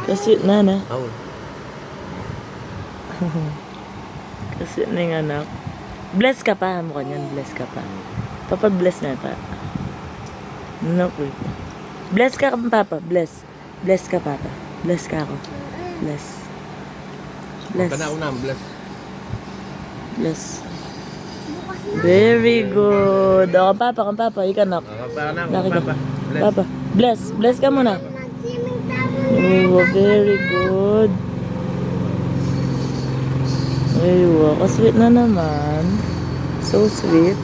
Kasi na na. Aul. Kasi na yung anak. Bless ka pa. Mukha niyan. Bless ka pa. Papa, bless na pa. Naku. Bless ka Papa. Bless. Bless ka Papa. Bless ka ako. Bless. Bless. Kana una, bless. Bless. Very good. O, Papa, ikaw anak. Laki ka. Bless. Papa, bless. Bless ka muna. Oh, very good. Ay, wow. Ka-sweet na naman. So sweet.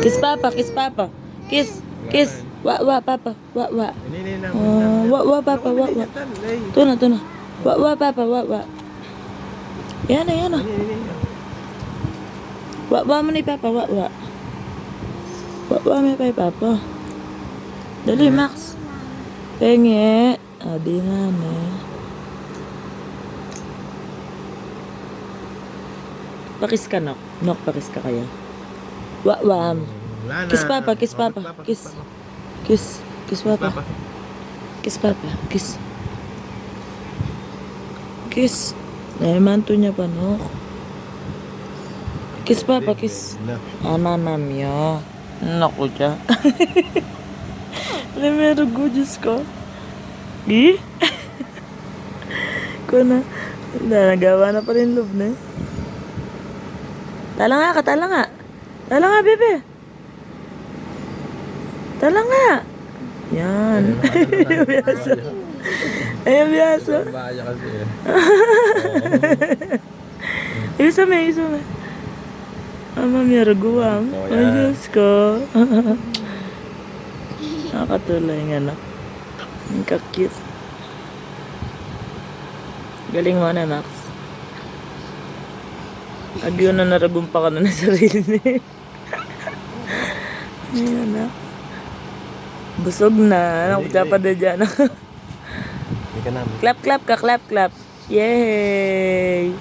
Kiss Papa, kiss Papa. Kiss, kiss. Wa, Papa. Wa. Wa, Papa, wa. Tuna. Wa, Papa, wa. Yan na. Wa mo ni Papa, wa. Wa mo ni Papa. Dali, Max. Penge. Di na. Pakis ka, Nok. Nok, pakis ka kaya. Wa. Kiss Papa. Kiss. Kiss Papa. Kiss. Manto niya pa, Nok. Kiss Papa, kiss. Mamam yo. Naku siya. Meron ko, Diyos ko. Di? Nagawa na pa rin loob na. Tala nga, bebe. Tala nga. Yan. Ayan, biyaso. Baya kasi eh. Isa may. Mama, may raguwang. Ay, Diyos ko. Nakakatulay nga na. Ang kakit. Galing mo na, Max. Agyo na naragumpa ka na ng sarili. Ayan na. Busog na. Anong pa na dyan? Hindi ka namin. Clap. Yay!